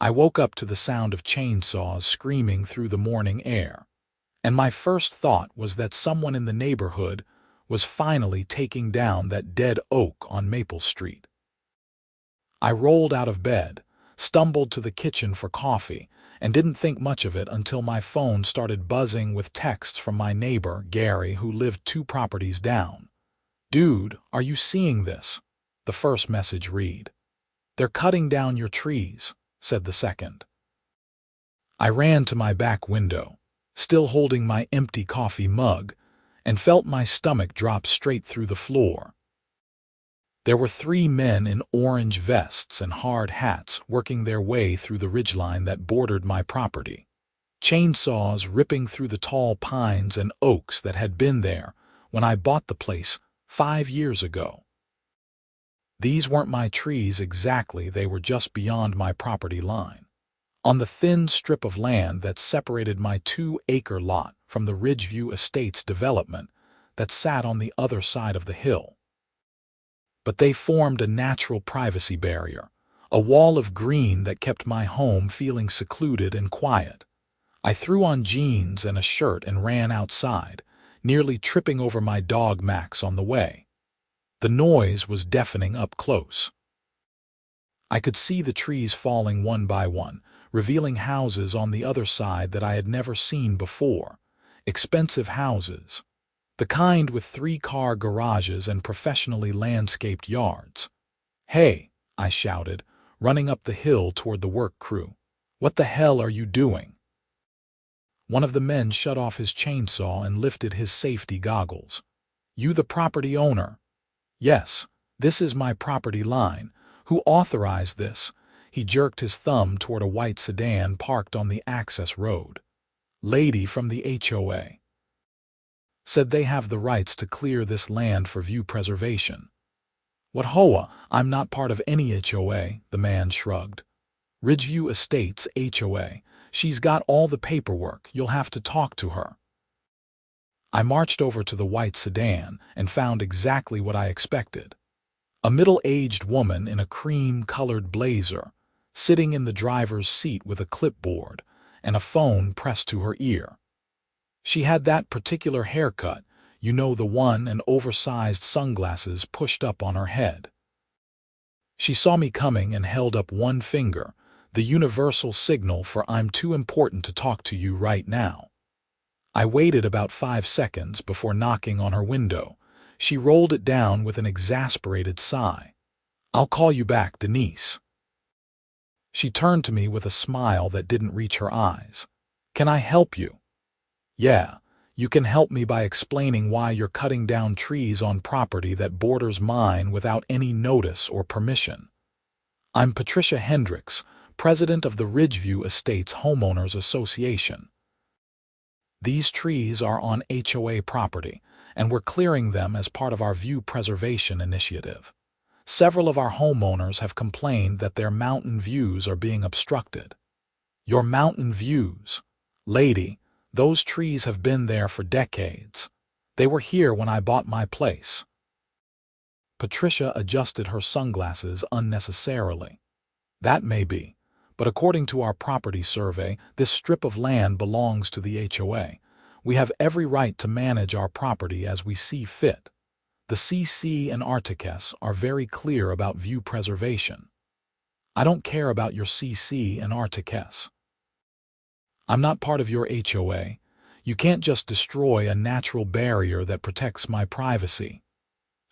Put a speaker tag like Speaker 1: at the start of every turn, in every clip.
Speaker 1: I woke up to the sound of chainsaws screaming through the morning air, and my first thought was that someone in the neighborhood was finally taking down that dead oak on Maple Street. I rolled out of bed, stumbled to the kitchen for coffee, and didn't think much of it until my phone started buzzing with texts from my neighbor, Gary, who lived 2 properties down. "Dude, are you seeing this?" the first message read. "They're cutting down your trees," said the second. I ran to my back window, still holding my empty coffee mug, and felt my stomach drop straight through the floor. There were 3 men in orange vests and hard hats working their way through the ridgeline that bordered my property, chainsaws ripping through the tall pines and oaks that had been there when I bought the place 5 years ago. These weren't my trees exactly, they were just beyond my property line, on the thin strip of land that separated my 2-acre lot from the Ridgeview Estates development that sat on the other side of the hill. But they formed a natural privacy barrier, a wall of green that kept my home feeling secluded and quiet. I threw on jeans and a shirt and ran outside, nearly tripping over my dog Max on the way. The noise was deafening up close. I could see the trees falling one by one, revealing houses on the other side that I had never seen before. Expensive houses, the kind with 3-car garages and professionally landscaped yards. "Hey," I shouted, running up the hill toward the work crew. "What the hell are you doing?" One of the men shut off his chainsaw and lifted his safety goggles. "You the property owner?" "Yes, this is my property line. Who authorized this?" He jerked his thumb toward a white sedan parked on the access road. "Lady from the HOA. Said they have the rights to clear this land for view preservation." "What HOA? I'm not part of any HOA," the man shrugged. "Ridgeview Estates HOA. She's got all the paperwork, you'll have to talk to her." I marched over to the white sedan and found exactly what I expected. A middle-aged woman in a cream-colored blazer, sitting in the driver's seat with a clipboard and a phone pressed to her ear. She had that particular haircut, you know, the one, and oversized sunglasses pushed up on her head. She saw me coming and held up one finger, the universal signal for "I'm too important to talk to you right now." I waited about 5 seconds before knocking on her window. She rolled it down with an exasperated sigh. "I'll call you back, Denise." She turned to me with a smile that didn't reach her eyes. "Can I help you?" "Yeah, you can help me by explaining why you're cutting down trees on property that borders mine without any notice or permission. I'm Patricia Hendricks, president of the Ridgeview Estates Homeowners Association. These trees are on HOA property, and we're clearing them as part of our view preservation initiative. Several of our homeowners have complained that their mountain views are being obstructed." "Your mountain views? Lady, those trees have been there for decades. They were here when I bought my place." Patricia adjusted her sunglasses unnecessarily. "That may be, but according to our property survey, this strip of land belongs to the HOA. We have every right to manage our property as we see fit. The CC and Articus are very clear about view preservation." "I don't care about your CC and Articus. I'm not part of your HOA. You can't just destroy a natural barrier that protects my privacy."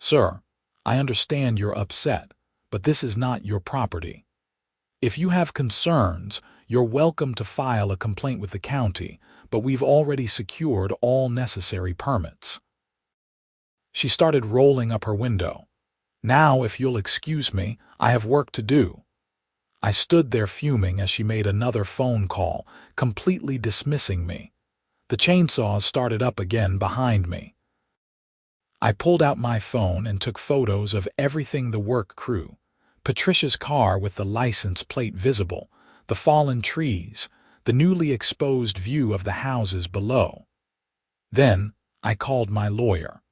Speaker 1: "Sir, I understand you're upset, but this is not your property. If you have concerns, you're welcome to file a complaint with the county, but we've already secured all necessary permits." She started rolling up her window. "Now, if you'll excuse me, I have work to do." I stood there fuming as she made another phone call, completely dismissing me. The chainsaws started up again behind me. I pulled out my phone and took photos of everything: the work crew, Patricia's car with the license plate visible, the fallen trees, the newly exposed view of the houses below. Then I called my lawyer.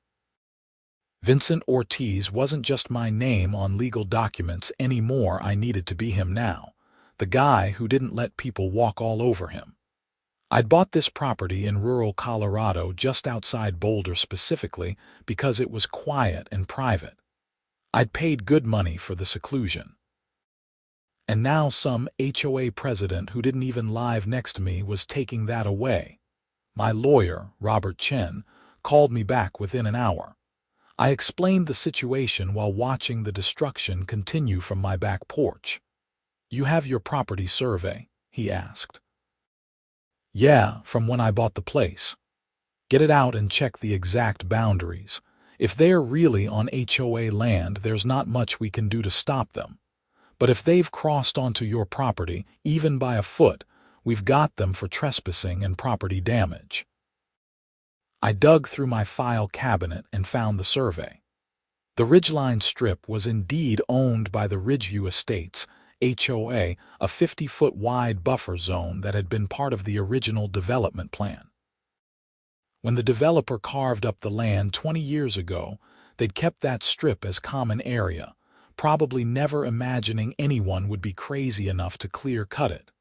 Speaker 1: Vincent Ortiz wasn't just my name on legal documents anymore. I needed to be him now. the guy who didn't let people walk all over him. I'd bought this property in rural Colorado just outside Boulder specifically because it was quiet and private. I'd paid good money for the seclusion. And now some HOA president who didn't even live next to me was taking that away. My lawyer, Robert Chen, called me back within an hour. I explained the situation while watching the destruction continue from my back porch. "You have your property survey?" he asked. "Yeah, from when I bought the place." "Get it out and check the exact boundaries. If they're really on HOA land, there's not much we can do to stop them. But if they've crossed onto your property, even by a foot, we've got them for trespassing and property damage." I dug through my file cabinet and found the survey. The Ridgeline strip was indeed owned by the Ridgeview Estates, HOA, a 50-foot wide buffer zone that had been part of the original development plan. When the developer carved up the land 20 years ago, they'd kept that strip as common area, probably never imagining anyone would be crazy enough to clear-cut it.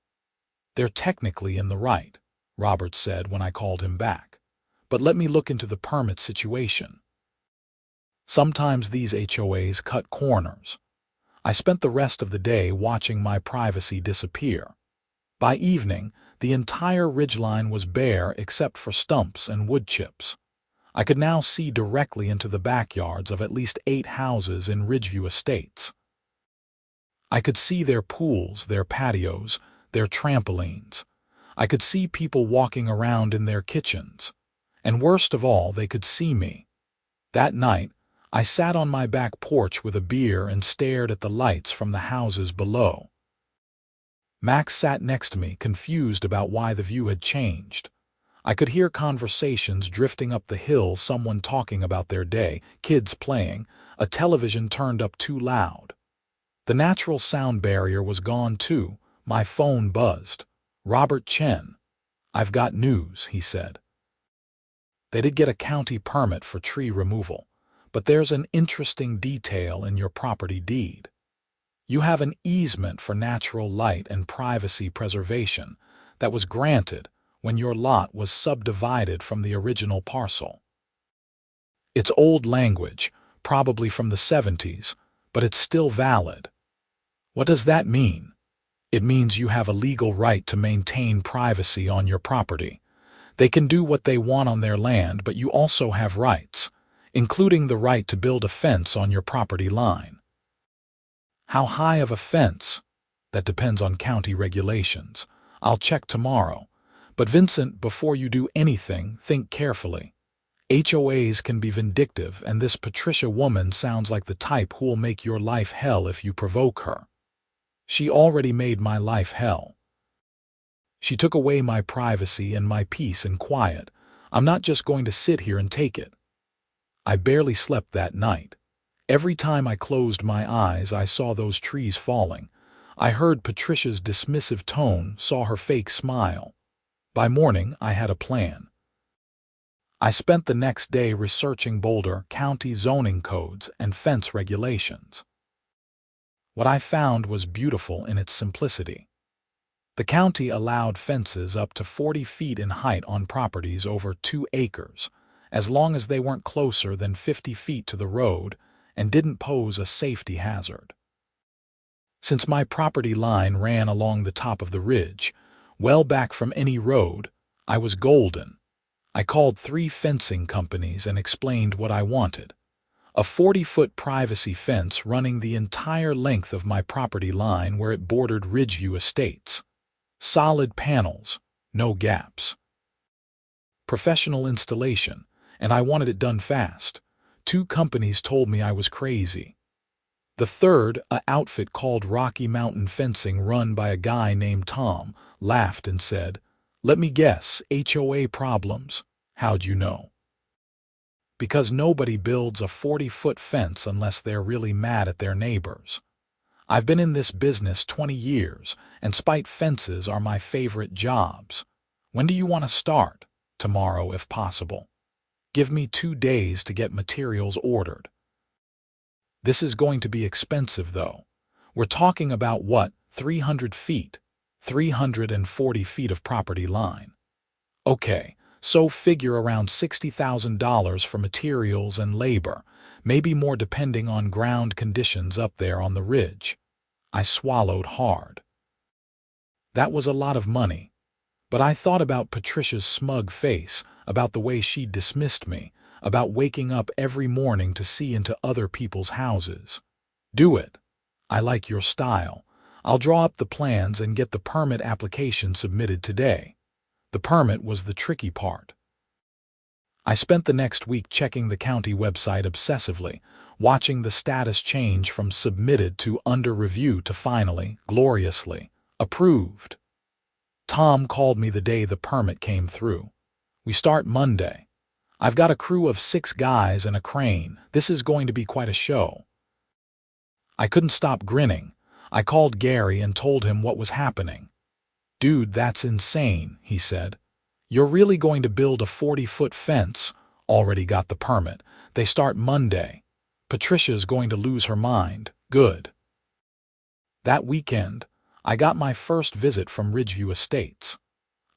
Speaker 1: "They're technically in the right," Robert said when I called him back. "But let me look into the permit situation. Sometimes these HOAs cut corners." I spent the rest of the day watching my privacy disappear. By evening, the entire ridgeline was bare except for stumps and wood chips. I could now see directly into the backyards of at least 8 houses in Ridgeview Estates. I could see their pools, their patios, their trampolines. I could see people walking around in their kitchens. And worst of all, they could see me. That night, I sat on my back porch with a beer and stared at the lights from the houses below. Max sat next to me, confused about why the view had changed. I could hear conversations drifting up the hill, someone talking about their day, kids playing, a television turned up too loud. The natural sound barrier was gone too. My phone buzzed. "Robert Chen." "I've got news," he said. "They did get a county permit for tree removal, but there's an interesting detail in your property deed. You have an easement for natural light and privacy preservation that was granted when your lot was subdivided from the original parcel. It's old language, probably from the 70s, but it's still valid." "What does that mean?" "It means you have a legal right to maintain privacy on your property. They can do what they want on their land, but you also have rights, including the right to build a fence on your property line." "How high of a fence?" "That depends on county regulations. I'll check tomorrow. But Vincent, before you do anything, think carefully. HOAs can be vindictive, and this Patricia woman sounds like the type who'll make your life hell if you provoke her. She already made my life hell. She took away my privacy and my peace and quiet. I'm not just going to sit here and take it." I barely slept that night. Every time I closed my eyes, I saw those trees falling. I heard Patricia's dismissive tone, saw her fake smile. By morning, I had a plan. I spent the next day researching Boulder County zoning codes and fence regulations. What I found was beautiful in its simplicity. The county allowed fences up to 40 feet in height on properties over 2 acres, as long as they weren't closer than 50 feet to the road and didn't pose a safety hazard. Since my property line ran along the top of the ridge, well back from any road, I was golden. I called 3 fencing companies and explained what I wanted. A 40-foot privacy fence running the entire length of my property line where it bordered Ridgeview Estates. Solid panels, no gaps. Professional installation, and I wanted it done fast. 2 companies told me I was crazy. The third, an outfit called Rocky Mountain Fencing run by a guy named Tom, laughed and said, "Let me guess, HOA problems. How'd you know?" "Because nobody builds a 40-foot fence unless they're really mad at their neighbors. I've been in this business 20 years, and spite fences are my favorite jobs. When do you want to start?" "Tomorrow, if possible. Give me 2 days to get materials ordered." "This is going to be expensive, though. We're talking about what, 300 feet, 340 feet of property line. Okay, so figure around $60,000 for materials and labor, maybe more depending on ground conditions up there on the ridge. I swallowed hard. That was a lot of money. But I thought about Patricia's smug face, about the way she dismissed me, about waking up every morning to see into other people's houses. Do it. I like your style. I'll draw up the plans and get the permit application submitted today. The permit was the tricky part. I spent the next week checking the county website obsessively, watching the status change from submitted to under review to finally, gloriously, approved. Tom called me the day the permit came through. We start Monday. I've got a crew of 6 guys and a crane. This is going to be quite a show. I couldn't stop grinning. I called Gary and told him what was happening. Dude, that's insane, he said. You're really going to build a 40-foot fence? Already got the permit. They start Monday. Patricia's going to lose her mind. Good. That weekend, I got my first visit from Ridgeview Estates.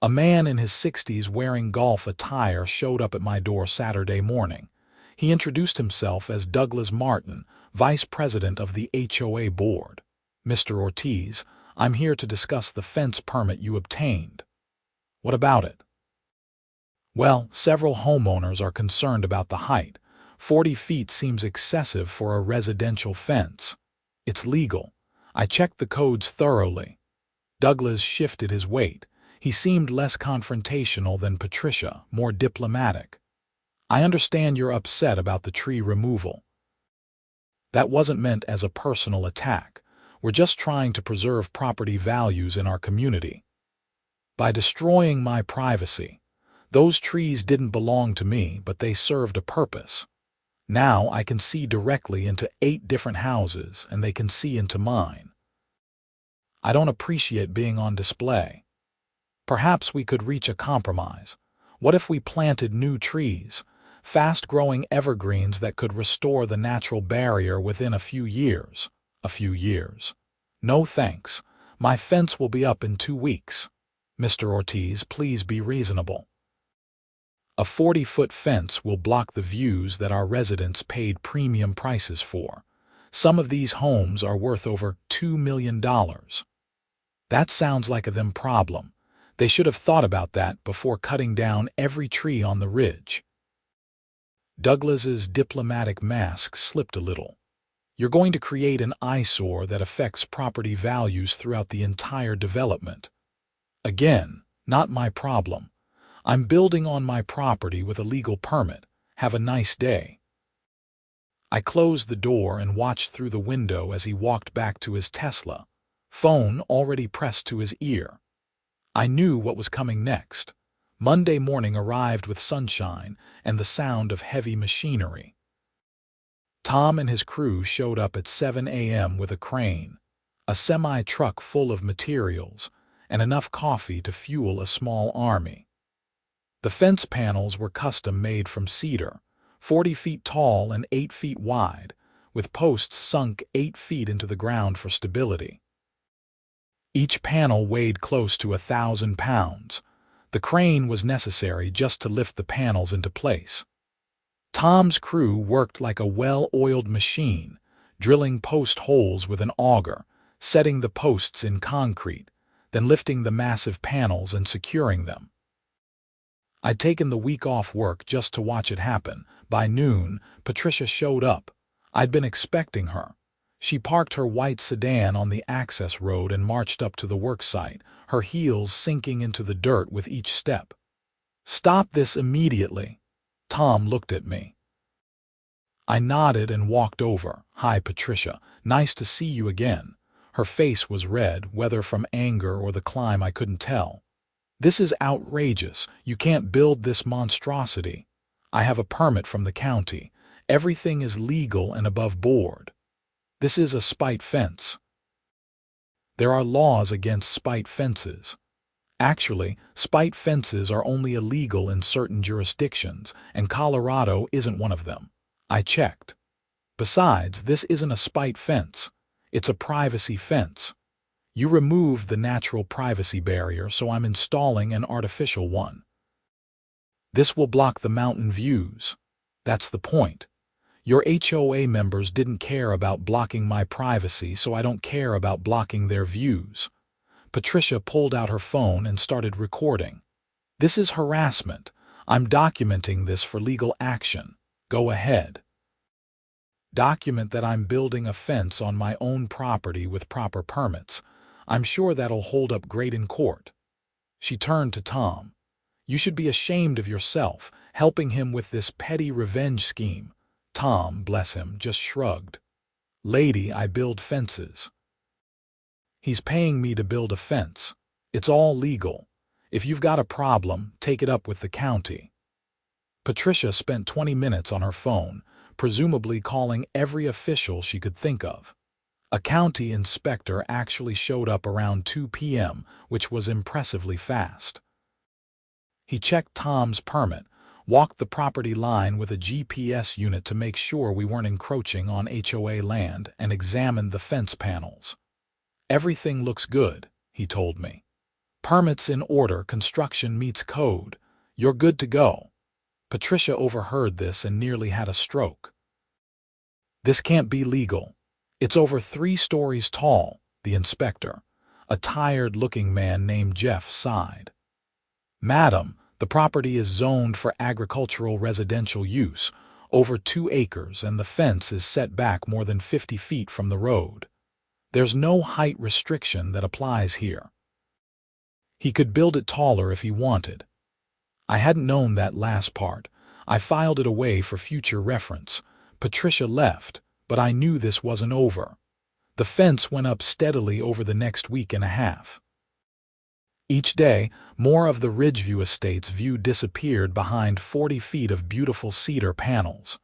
Speaker 1: A man in his 60s wearing golf attire showed up at my door Saturday morning. He introduced himself as Douglas Martin, Vice President of the HOA Board. Mr. Ortiz, I'm here to discuss the fence permit you obtained. What about it? Well, several homeowners are concerned about the height. 40 feet seems excessive for a residential fence. It's legal. I checked the codes thoroughly. Douglas shifted his weight. He seemed less confrontational than Patricia, more diplomatic. I understand you're upset about the tree removal. That wasn't meant as a personal attack. We're just trying to preserve property values in our community. By destroying my privacy, those trees didn't belong to me, but they served a purpose. Now I can see directly into 8 different houses, and they can see into mine. I don't appreciate being on display. Perhaps we could reach a compromise. What if we planted new trees, fast-growing evergreens that could restore the natural barrier within a few years? A few years. No thanks. My fence will be up in 2 weeks. Mr. Ortiz, please be reasonable. A 40-foot fence will block the views that our residents paid premium prices for. Some of these homes are worth over $2 million. That sounds like a them problem. They should have thought about that before cutting down every tree on the ridge. Douglas's diplomatic mask slipped a little. You're going to create an eyesore that affects property values throughout the entire development. Again, not my problem. I'm building on my property with a legal permit. Have a nice day. I closed the door and watched through the window as he walked back to his Tesla, phone already pressed to his ear. I knew what was coming next. Monday morning arrived with sunshine and the sound of heavy machinery. Tom and his crew showed up at 7 a.m. with a crane, a semi-truck full of materials, and enough coffee to fuel a small army. The fence panels were custom-made from cedar, 40 feet tall and 8 feet wide, with posts sunk 8 feet into the ground for stability. Each panel weighed close to 1,000 pounds. The crane was necessary just to lift the panels into place. Tom's crew worked like a well-oiled machine, drilling post holes with an auger, setting the posts in concrete, then lifting the massive panels and securing them. I'd taken the week off work just to watch it happen. By noon, Patricia showed up. I'd been expecting her. She parked her white sedan on the access road and marched up to the work site, her heels sinking into the dirt with each step. "Stop this immediately." Tom looked at me. I nodded and walked over. "Hi, Patricia. Nice to see you again." Her face was red, whether from anger or the climb I couldn't tell. "This is outrageous. You can't build this monstrosity. I have a permit from the county. Everything is legal and above board. This is a spite fence." There are laws against spite fences. Actually, spite fences are only illegal in certain jurisdictions, and Colorado isn't one of them. I checked. Besides, this isn't a spite fence. It's a privacy fence. You removed the natural privacy barrier, so I'm installing an artificial one. This will block the mountain views. That's the point. Your HOA members didn't care about blocking my privacy, so I don't care about blocking their views. Patricia pulled out her phone and started recording. This is harassment. I'm documenting this for legal action. Go ahead. Document that I'm building a fence on my own property with proper permits. I'm sure that'll hold up great in court. She turned to Tom. You should be ashamed of yourself, helping him with this petty revenge scheme. Tom, bless him, just shrugged. Lady, I build fences. He's paying me to build a fence. It's all legal. If you've got a problem, take it up with the county. Patricia spent 20 minutes on her phone, presumably calling every official she could think of. A county inspector actually showed up around 2 p.m., which was impressively fast. He checked Tom's permit, walked the property line with a GPS unit to make sure we weren't encroaching on HOA land, and examined the fence panels. Everything looks good, he told me. Permits in order, construction meets code. You're good to go. Patricia overheard this and nearly had a stroke. This can't be legal. It's over 3 stories tall, the inspector, a tired-looking man named Jeff, sighed. Madam, the property is zoned for agricultural residential use, over 2 acres, and the fence is set back more than 50 feet from the road. There's no height restriction that applies here. He could build it taller if he wanted. I hadn't known that last part. I filed it away for future reference. Patricia left, but I knew this wasn't over. The fence went up steadily over the next week and a half. Each day, more of the Ridgeview Estate's view disappeared behind 40 feet of beautiful cedar panels.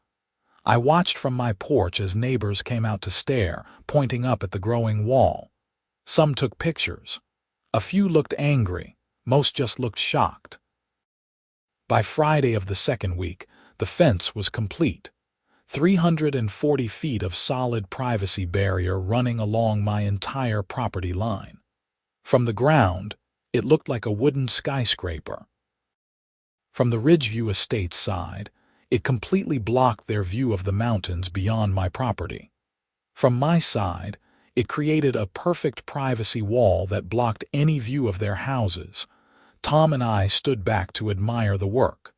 Speaker 1: I watched from my porch as neighbors came out to stare, pointing up at the growing wall. Some took pictures. A few looked angry, most just looked shocked. By Friday of the second week, the fence was complete. 340 feet of solid privacy barrier running along my entire property line. From the ground, it looked like a wooden skyscraper. From the Ridgeview Estate's side, it completely blocked their view of the mountains beyond my property. From my side, it created a perfect privacy wall that blocked any view of their houses. Tom and I stood back to admire the work.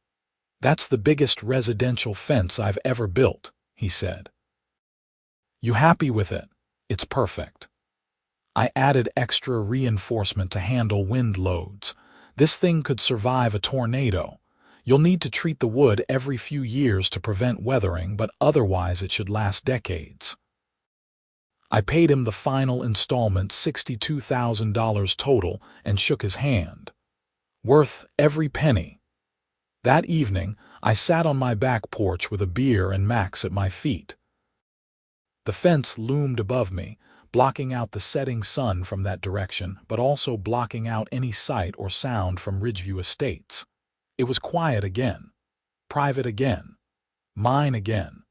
Speaker 1: That's the biggest residential fence I've ever built, he said. You happy with it? It's perfect. I added extra reinforcement to handle wind loads. This thing could survive a tornado. You'll need to treat the wood every few years to prevent weathering, but otherwise it should last decades. I paid him the final installment, $62,000 total, and shook his hand. Worth every penny. That evening, I sat on my back porch with a beer and Max at my feet. The fence loomed above me, blocking out the setting sun from that direction, but also blocking out any sight or sound from Ridgeview Estates. It was quiet again. Private again. Mine again.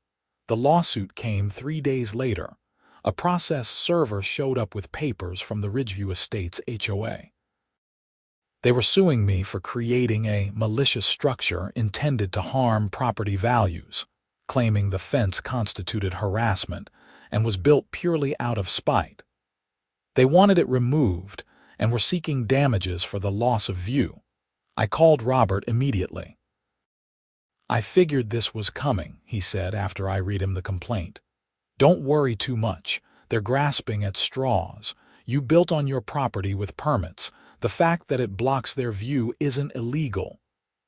Speaker 1: The lawsuit came 3 days later. A process server showed up with papers from the Ridgeview Estates HOA. They were suing me for creating a malicious structure intended to harm property values, claiming the fence constituted harassment and was built purely out of spite. They wanted it removed and were seeking damages for the loss of view. I called Robert immediately. I figured this was coming, he said after I read him the complaint. Don't worry too much. They're grasping at straws. You built on your property with permits. The fact that it blocks their view isn't illegal.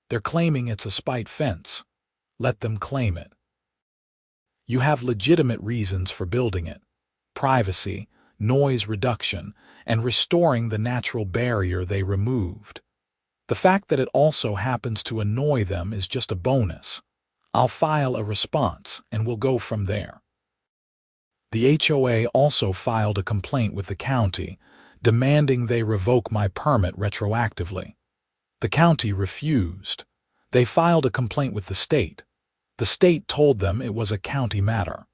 Speaker 1: They're claiming it's a spite fence. Let them claim it. You have legitimate reasons for building it. Privacy, noise reduction, and restoring the natural barrier they removed. The fact that it also happens to annoy them is just a bonus. I'll file a response, and we'll go from there. The HOA also filed a complaint with the county, demanding they revoke my permit retroactively. The county refused. They filed a complaint with the state. The state told them it was a county matter.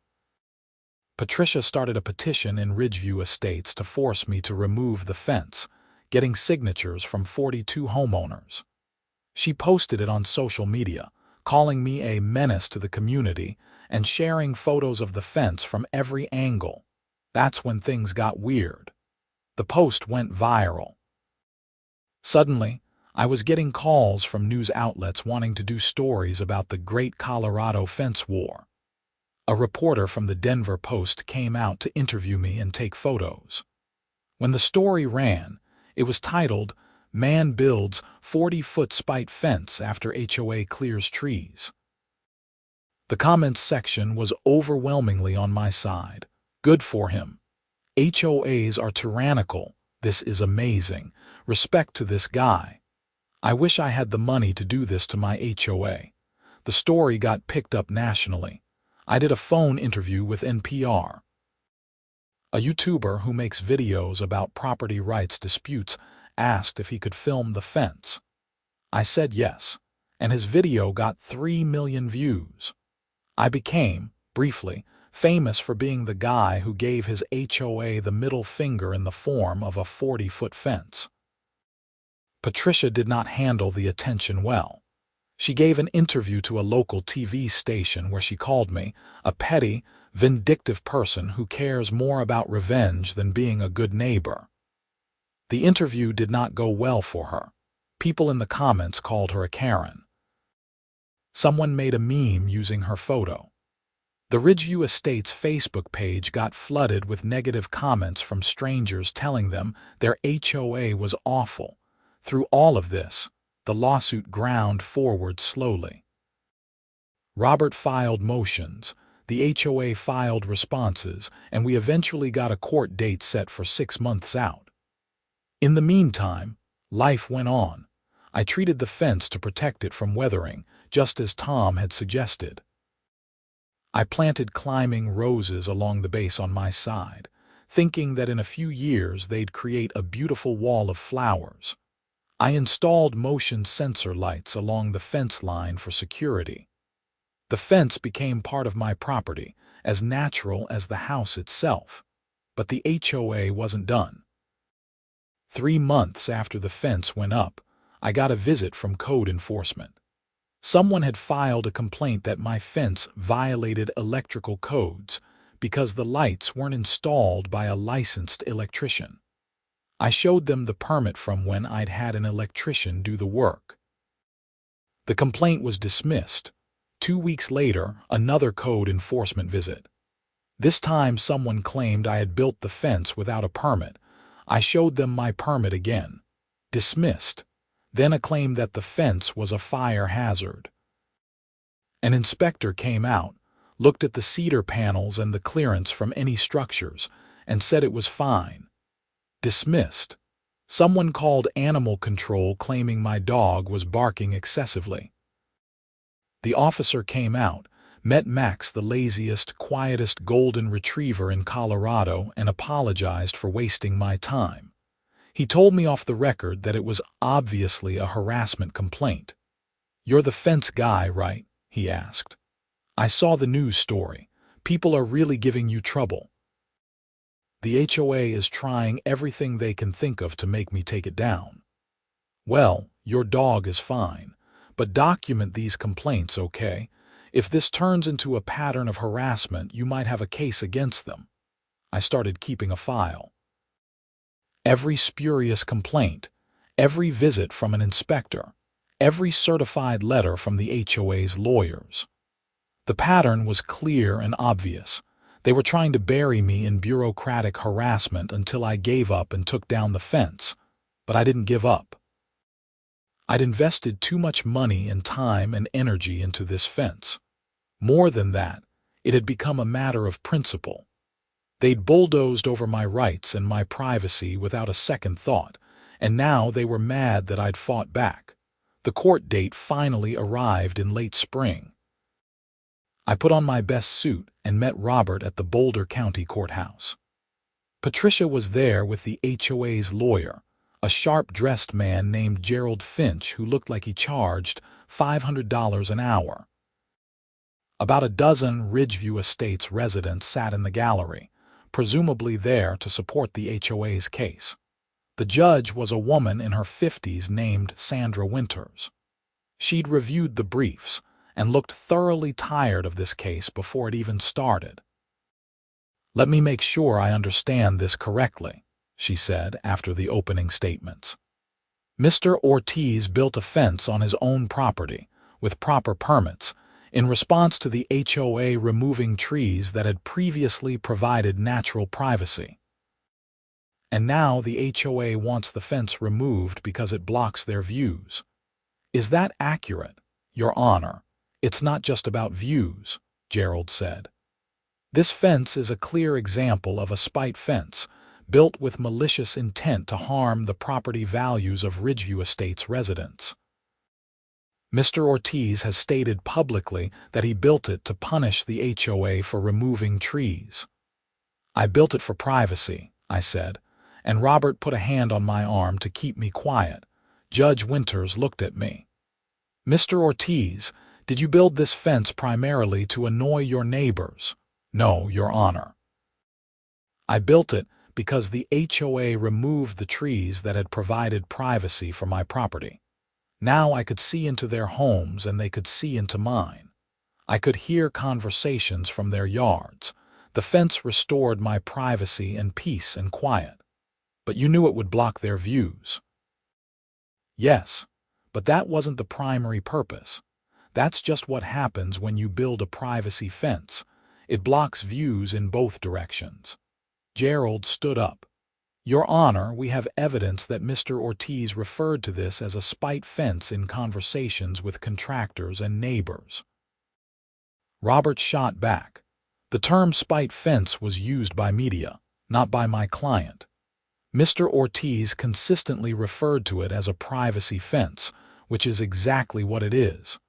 Speaker 1: Patricia started a petition in Ridgeview Estates to force me to remove the fence, getting signatures from 42 homeowners. She posted it on social media, calling me a menace to the community and sharing photos of the fence from every angle. That's when things got weird. The post went viral. Suddenly, I was getting calls from news outlets wanting to do stories about the Great Colorado Fence War. A reporter from the Denver Post came out to interview me and take photos. When the story ran, it was titled, "Man Builds 40-Foot Spite Fence After HOA Clears Trees." The comments section was overwhelmingly on my side. Good for him. HOAs are tyrannical. This is amazing. Respect to this guy. I wish I had the money to do this to my HOA. The story got picked up nationally. I did a phone interview with NPR. A YouTuber who makes videos about property rights disputes asked if he could film the fence. I said yes, and his video got 3 million views. I became, briefly, famous for being the guy who gave his HOA the middle finger in the form of a 40-foot fence. Patricia did not handle the attention well. She gave an interview to a local TV station where she called me a petty, vindictive person who cares more about revenge than being a good neighbor. The interview did not go well for her. People in the comments called her a Karen. Someone made a meme using her photo. The Ridgeview Estates Facebook page got flooded with negative comments from strangers telling them their HOA was awful. Through all of this, the lawsuit ground forward slowly. Robert filed motions, the HOA filed responses, and we eventually got a court date set for 6 months out. In the meantime, life went on. I treated the fence to protect it from weathering, just as Tom had suggested. I planted climbing roses along the base on my side, thinking that in a few years they'd create a beautiful wall of flowers. I installed motion sensor lights along the fence line for security. The fence became part of my property, as natural as the house itself. But the HOA wasn't done. 3 months after the fence went up, I got a visit from code enforcement. Someone had filed a complaint that my fence violated electrical codes because the lights weren't installed by a licensed electrician. I showed them the permit from when I'd had an electrician do the work. The complaint was dismissed. 2 weeks later, another code enforcement visit. This time someone claimed I had built the fence without a permit. I showed them my permit again. Dismissed. Then a claim that the fence was a fire hazard. An inspector came out, looked at the cedar panels and the clearance from any structures, and said it was fine. Dismissed. Someone called animal control claiming my dog was barking excessively. The officer came out, met Max, the laziest, quietest golden retriever in Colorado, and apologized for wasting my time. He told me off the record that it was obviously a harassment complaint. "You're the fence guy, right?" he asked. "I saw the news story. People are really giving you trouble." "The HOA is trying everything they can think of to make me take it down." "Well, your dog is fine, but document these complaints, okay? If this turns into a pattern of harassment, you might have a case against them." I started keeping a file. Every spurious complaint, every visit from an inspector, every certified letter from the HOA's lawyers. The pattern was clear and obvious. They were trying to bury me in bureaucratic harassment until I gave up and took down the fence, but I didn't give up. I'd invested too much money and time and energy into this fence. More than that, it had become a matter of principle. They'd bulldozed over my rights and my privacy without a second thought, and now they were mad that I'd fought back. The court date finally arrived in late spring. I put on my best suit and met Robert at the Boulder County Courthouse. Patricia was there with the HOA's lawyer, a sharp-dressed man named Gerald Finch who looked like he charged $500 an hour. About a dozen Ridgeview Estates residents sat in the gallery, presumably there to support the HOA's case. The judge was a woman in her 50s named Sandra Winters. She'd reviewed the briefs and looked thoroughly tired of this case before it even started. "Let me make sure I understand this correctly," she said after the opening statements. "Mr. Ortiz built a fence on his own property, with proper permits, in response to the HOA removing trees that had previously provided natural privacy. And now the HOA wants the fence removed because it blocks their views. Is that accurate, Your Honor? It's not just about views," Gerald said. "This fence is a clear example of a spite fence, built with malicious intent to harm the property values of Ridgeview Estates residents. Mr. Ortiz has stated publicly that he built it to punish the HOA for removing trees." "I built it for privacy," I said, and Robert put a hand on my arm to keep me quiet. Judge Winters looked at me. "Mr. Ortiz, did you build this fence primarily to annoy your neighbors?" "No, Your Honor. I built it because the HOA removed the trees that had provided privacy for my property. Now I could see into their homes and they could see into mine. I could hear conversations from their yards. The fence restored my privacy and peace and quiet. But you knew it would block their views." "Yes, but that wasn't the primary purpose. That's just what happens when you build a privacy fence. It blocks views in both directions." Gerald stood up. "Your Honor, we have evidence that Mr. Ortiz referred to this as a spite fence in conversations with contractors and neighbors." Robert shot back. "The term spite fence was used by media, not by my client. Mr. Ortiz consistently referred to it as a privacy fence, which is exactly what it is.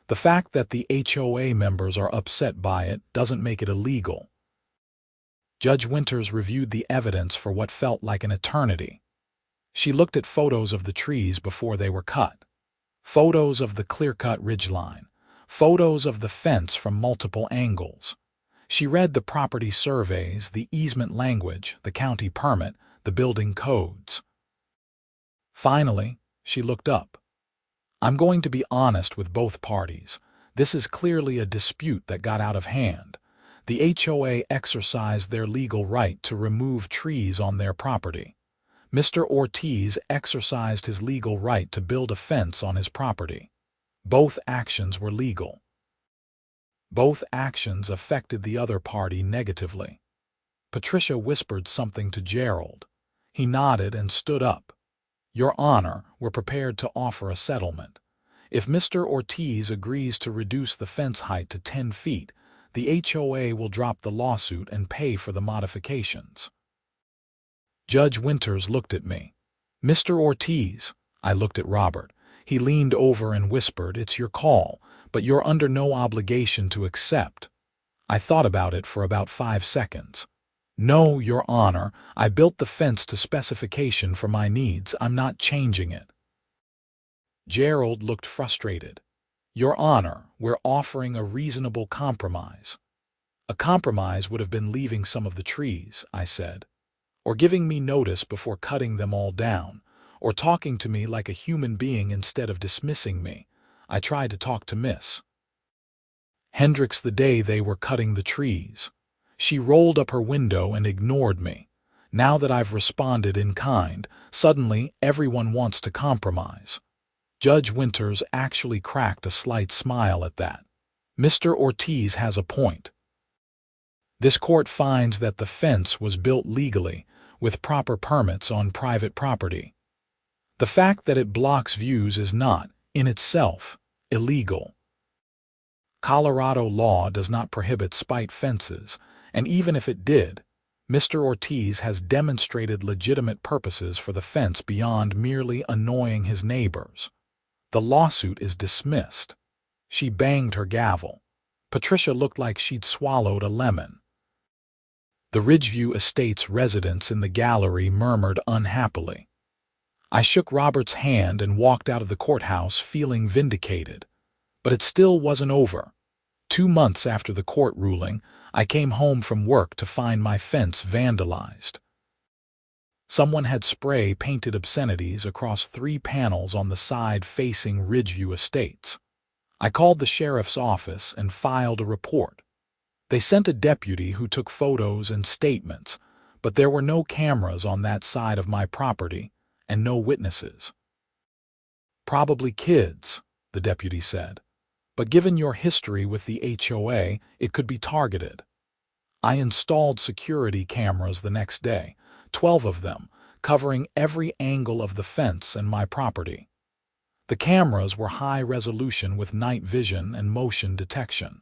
Speaker 1: The fact that the HOA members are upset by it doesn't make it illegal." Judge Winters reviewed the evidence for what felt like an eternity. She looked at photos of the trees before they were cut, photos of the clear-cut ridgeline, photos of the fence from multiple angles. She read the property surveys, the easement language, the county permit, the building codes. Finally, she looked up. "I'm going to be honest with both parties. This is clearly a dispute that got out of hand. The HOA exercised their legal right to remove trees on their property. Mr. Ortiz exercised his legal right to build a fence on his property. Both actions were legal. Both actions affected the other party negatively." Patricia whispered something to Gerald. He nodded and stood up. "Your Honor, we're prepared to offer a settlement. If Mr. Ortiz agrees to reduce the fence height to 10 feet, the HOA will drop the lawsuit and pay for the modifications." Judge Winters looked at me. "Mr. Ortiz," I looked at Robert. He leaned over and whispered, "It's your call, but you're under no obligation to accept." I thought about it for about 5 seconds. "No, Your Honor, I built the fence to specification for my needs. I'm not changing it." Gerald looked frustrated. "Your Honor, we're offering a reasonable compromise." "A compromise would have been leaving some of the trees," I said, "or giving me notice before cutting them all down, or talking to me like a human being instead of dismissing me." I tried to talk to Miss Hendricks the day they were cutting the trees. She rolled up her window and ignored me. Now that I've responded in kind, suddenly everyone wants to compromise. Judge Winters actually cracked a slight smile at that. "Mr. Ortiz has a point. This court finds that the fence was built legally, with proper permits on private property. The fact that it blocks views is not, in itself, illegal. Colorado law does not prohibit spite fences, and even if it did, Mr. Ortiz has demonstrated legitimate purposes for the fence beyond merely annoying his neighbors. The lawsuit is dismissed." She banged her gavel. Patricia looked like she'd swallowed a lemon. The Ridgeview Estates residents in the gallery murmured unhappily. I shook Robert's hand and walked out of the courthouse feeling vindicated. But it still wasn't over. 2 months after the court ruling, I came home from work to find my fence vandalized. Someone had spray-painted obscenities across 3 panels on the side facing Ridgeview Estates. I called the sheriff's office and filed a report. They sent a deputy who took photos and statements, but there were no cameras on that side of my property and no witnesses. "Probably kids," the deputy said, "but given your history with the HOA, it could be targeted." I installed security cameras the next day, 12 of them, covering every angle of the fence and my property. The cameras were high resolution with night vision and motion detection.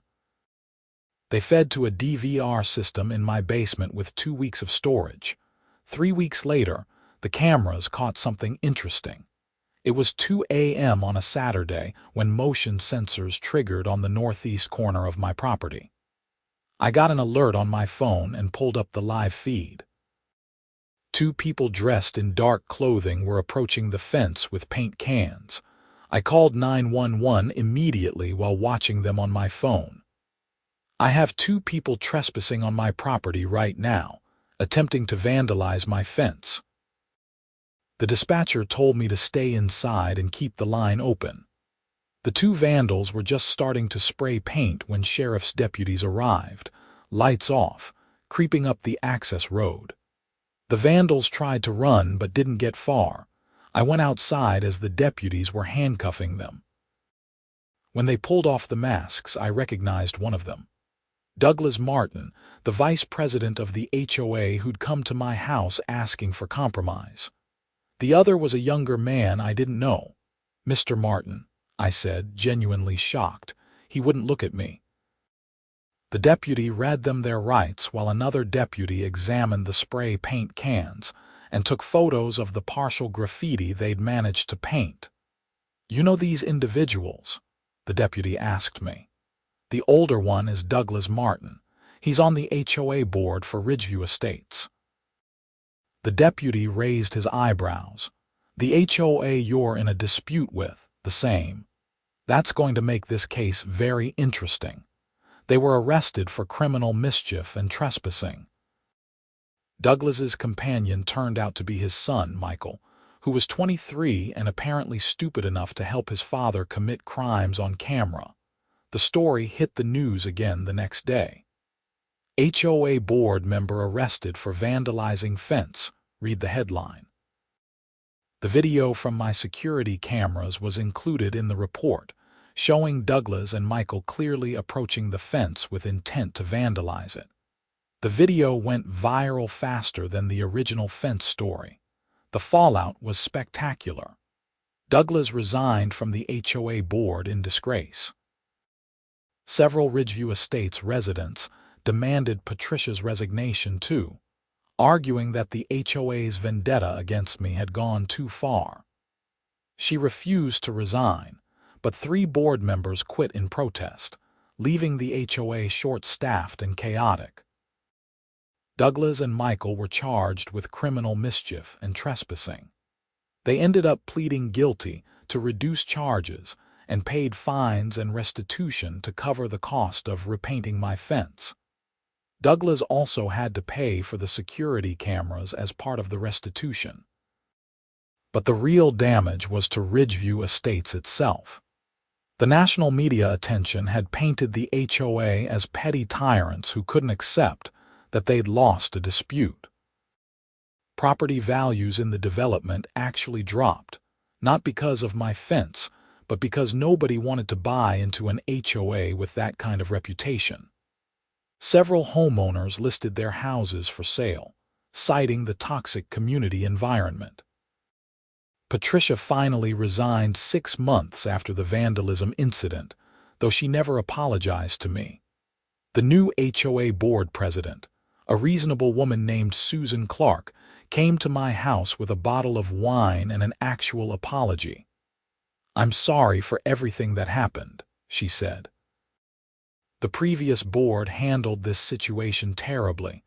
Speaker 1: They fed to a DVR system in my basement with 2 weeks of storage. 3 weeks later, the cameras caught something interesting. It was 2 a.m. on a Saturday when motion sensors triggered on the northeast corner of my property. I got an alert on my phone and pulled up the live feed. 2 people dressed in dark clothing were approaching the fence with paint cans. I called 911 immediately while watching them on my phone. "I have 2 people trespassing on my property right now, attempting to vandalize my fence." The dispatcher told me to stay inside and keep the line open. The 2 vandals were just starting to spray paint when sheriff's deputies arrived, lights off, creeping up the access road. The vandals tried to run but didn't get far. I went outside as the deputies were handcuffing them. When they pulled off the masks, I recognized one of them. Douglas Martin, the vice president of the HOA who'd come to my house asking for compromise. The other was a younger man I didn't know. "Mr. Martin," I said, genuinely shocked. He wouldn't look at me. The deputy read them their rights while another deputy examined the spray paint cans and took photos of the partial graffiti they'd managed to paint. "You know these individuals?" the deputy asked me. "The older one is Douglas Martin. He's on the HOA board for Ridgeview Estates." The deputy raised his eyebrows. "The HOA you're in a dispute with, the same. That's going to make this case very interesting. They were arrested for criminal mischief and trespassing." Douglas's companion turned out to be his son, Michael, who was 23 and apparently stupid enough to help his father commit crimes on camera. The story hit the news again the next day. "HOA board member arrested for vandalizing fence," read the headline. The video from my security cameras was included in the report, showing Douglas and Michael clearly approaching the fence with intent to vandalize it. The video went viral faster than the original fence story. The fallout was spectacular. Douglas resigned from the HOA board in disgrace. Several Ridgeview Estates residents demanded Patricia's resignation too, arguing that the HOA's vendetta against me had gone too far. She refused to resign, but 3 board members quit in protest, leaving the HOA short-staffed and chaotic. Douglas and Michael were charged with criminal mischief and trespassing. They ended up pleading guilty to reduce charges and paid fines and restitution to cover the cost of repainting my fence. Douglas also had to pay for the security cameras as part of the restitution. But the real damage was to Ridgeview Estates itself. The national media attention had painted the HOA as petty tyrants who couldn't accept that they'd lost a dispute. Property values in the development actually dropped, not because of my fence, but because nobody wanted to buy into an HOA with that kind of reputation. Several homeowners listed their houses for sale, citing the toxic community environment. Patricia finally resigned 6 months after the vandalism incident, though she never apologized to me. The new HOA board president, a reasonable woman named Susan Clark, came to my house with a bottle of wine and an actual apology. "I'm sorry for everything that happened," she said. "The previous board handled this situation terribly.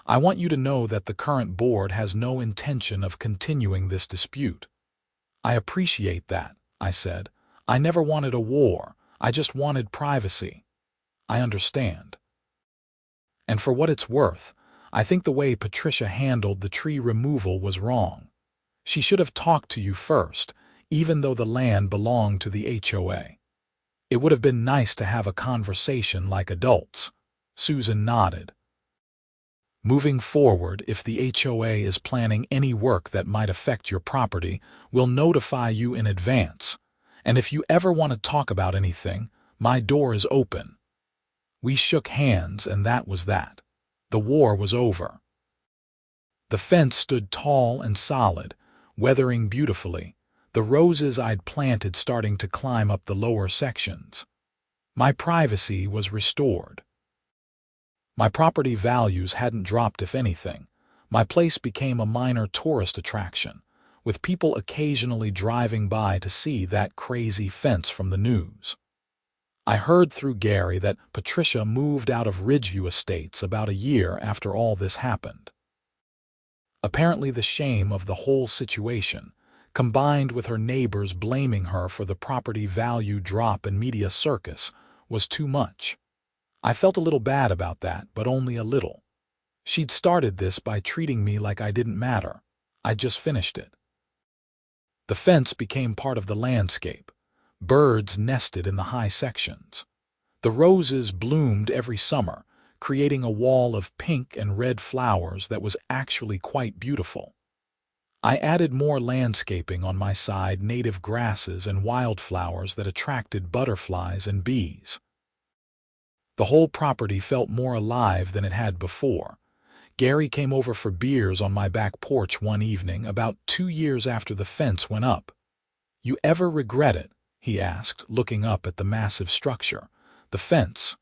Speaker 1: I want you to know that the current board has no intention of continuing this dispute." "I appreciate that," I said. "I never wanted a war. I just wanted privacy." I understand. And for what it's worth, I think the way Patricia handled the tree removal was wrong. She should have talked to you first, even though the land belonged to the HOA. It would have been nice to have a conversation like adults. Susan nodded. Moving forward, if the HOA is planning any work that might affect your property, we'll notify you in advance. And if you ever want to talk about anything, my door is open. We shook hands, and that was that. The war was over. The fence stood tall and solid, weathering beautifully, the roses I'd planted starting to climb up the lower sections. My privacy was restored. My property values hadn't dropped, if anything. My place became a minor tourist attraction, with people occasionally driving by to see that crazy fence from the news. I heard through Gary that Patricia moved out of Ridgeview Estates about a year after all this happened. Apparently the shame of the whole situation, combined with her neighbors blaming her for the property value drop and media circus, was too much. I felt a little bad about that, but only a little. She'd started this by treating me like I didn't matter. I'd just finished it. The fence became part of the landscape. Birds nested in the high sections. The roses bloomed every summer, creating a wall of pink and red flowers that was actually quite beautiful. I added more landscaping on my side, native grasses and wildflowers that attracted butterflies and bees. The whole property felt more alive than it had before. Gary came over for beers on my back porch one evening about 2 years after the fence went up. "You ever regret it?" he asked, looking up at the massive structure. "The fence?"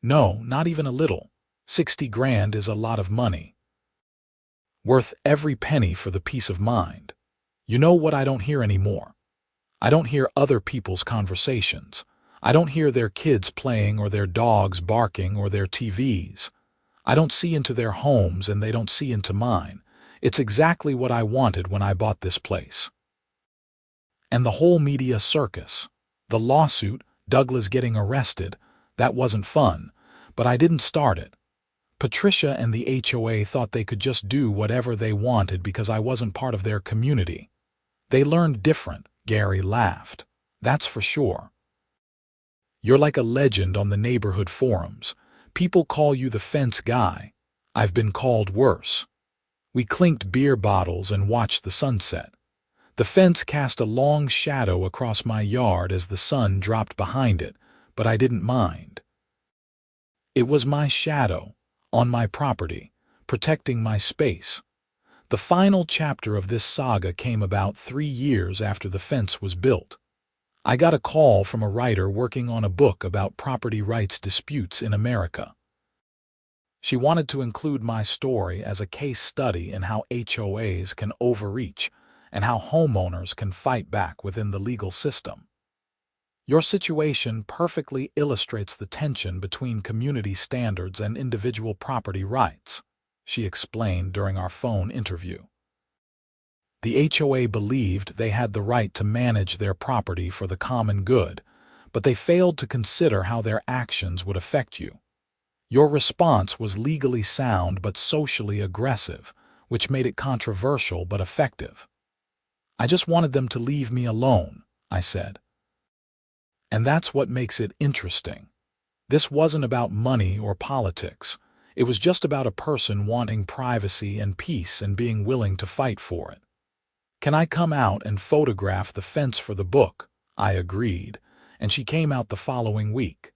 Speaker 1: "No, not even a little. 60 grand is a lot of money. Worth every penny for the peace of mind. You know what I don't hear anymore? I don't hear other people's conversations. I don't hear their kids playing or their dogs barking or their TVs. I don't see into their homes and they don't see into mine. It's exactly what I wanted when I bought this place." And the whole media circus. The lawsuit, Douglas getting arrested, that wasn't fun, but I didn't start it. Patricia and the HOA thought they could just do whatever they wanted because I wasn't part of their community. They learned different, Gary laughed. "That's for sure. You're like a legend on the neighborhood forums. People call you the fence guy. I've been called worse." We clinked beer bottles and watched the sunset. The fence cast a long shadow across my yard as the sun dropped behind it, but I didn't mind. It was my shadow, on my property, protecting my space. The final chapter of this saga came about 3 years after the fence was built. I got a call from a writer working on a book about property rights disputes in America. She wanted to include my story as a case study in how HOAs can overreach and how homeowners can fight back within the legal system. "Your situation perfectly illustrates the tension between community standards and individual property rights," she explained during our phone interview. The HOA believed they had the right to manage their property for the common good, but they failed to consider how their actions would affect you. Your response was legally sound but socially aggressive, which made it controversial but effective. "I just wanted them to leave me alone," I said. And that's what makes it interesting. This wasn't about money or politics. It was just about a person wanting privacy and peace and being willing to fight for it. "Can I come out and photograph the fence for the book?" I agreed, and she came out the following week.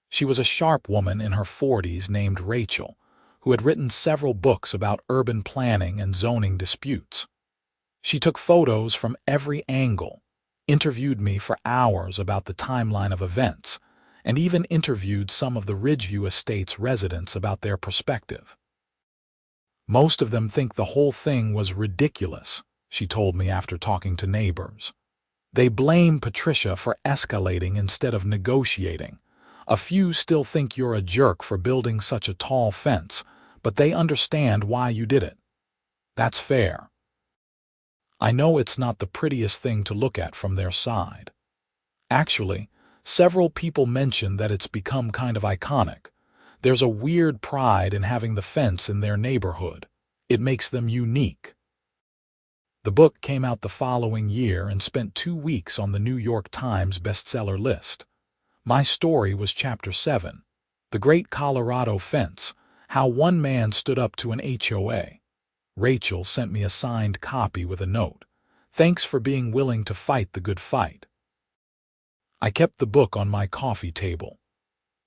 Speaker 1: She was a sharp woman in her 40s named Rachel, who had written several books about urban planning and zoning disputes. She took photos from every angle, interviewed me for hours about the timeline of events, and even interviewed some of the Ridgeview Estates residents about their perspective. "Most of them think the whole thing was ridiculous," she told me after talking to neighbors. "They blame Patricia for escalating instead of negotiating. A few still think you're a jerk for building such a tall fence, but they understand why you did it. That's fair." I know it's not the prettiest thing to look at from their side. Actually, Several people mention that it's become kind of iconic. There's a weird pride in having the fence in their neighborhood. It makes them unique. The book came out the following year and spent 2 weeks on the New York Times bestseller list. My story was Chapter 7, The Great Colorado Fence, How One Man Stood Up to an HOA. Rachel sent me a signed copy with a note. Thanks for being willing to fight the good fight. I kept the book on my coffee table.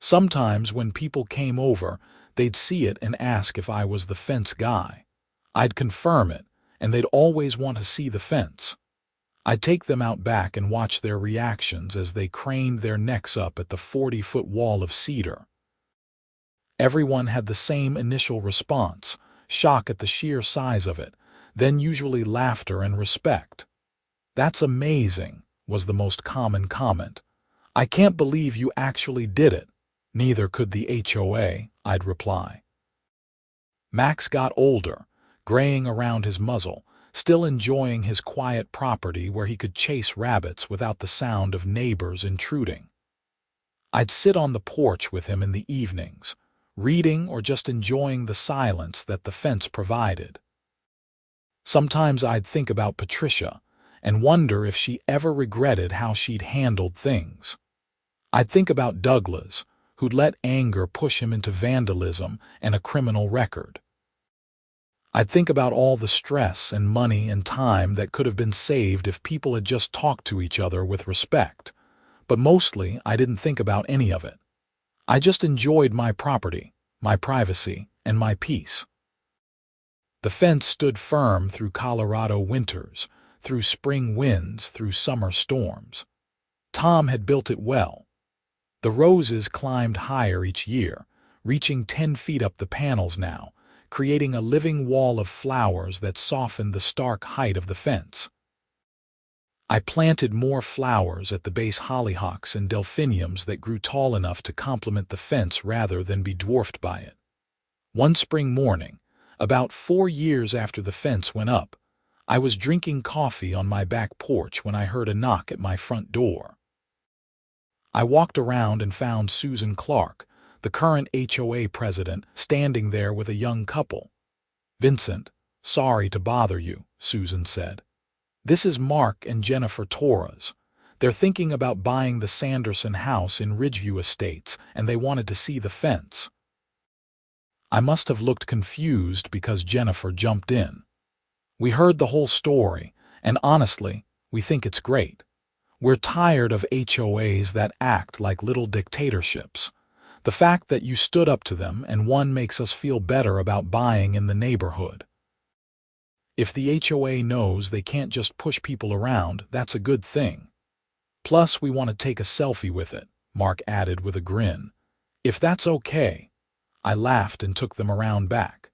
Speaker 1: Sometimes when people came over, they'd see it and ask if I was the fence guy. I'd confirm it, and they'd always want to see the fence. I'd take them out back and watch their reactions as they craned their necks up at the 40-foot wall of cedar. Everyone had the same initial response, shock at the sheer size of it, then usually laughter and respect. "That's amazing," was the most common comment. "I can't believe you actually did it." "Neither could the HOA," I'd reply. Max got older, graying around his muzzle, still enjoying his quiet property where he could chase rabbits without the sound of neighbors intruding. I'd sit on the porch with him in the evenings, reading or just enjoying the silence that the fence provided. Sometimes I'd think about Patricia and wonder if she ever regretted how she'd handled things. I'd think about Douglas, who'd let anger push him into vandalism and a criminal record. I'd think about all the stress and money and time that could have been saved if people had just talked to each other with respect. But mostly, I didn't think about any of it. I just enjoyed my property, my privacy, and my peace. The fence stood firm through Colorado winters, through spring winds, through summer storms. Tom had built it well. The roses climbed higher each year, reaching 10 feet up the panels now, creating a living wall of flowers that softened the stark height of the fence. I planted more flowers at the base, hollyhocks and delphiniums that grew tall enough to complement the fence rather than be dwarfed by it. One spring morning, about 4 years after the fence went up, I was drinking coffee on my back porch when I heard a knock at my front door. I walked around and found Susan Clark, the current HOA president, standing there with a young couple. "Vincent, sorry to bother you," Susan said. "This is Mark and Jennifer Torres. They're thinking about buying the Sanderson house in Ridgeview Estates, and they wanted to see the fence." I must have looked confused because Jennifer jumped in. "We heard the whole story, and honestly, we think it's great. We're tired of HOAs that act like little dictatorships. The fact that you stood up to them and one makes us feel better about buying in the neighborhood. If the HOA knows they can't just push people around, that's a good thing. Plus, we want to take a selfie with it," Mark added with a grin. "If that's okay." I laughed and took them around back.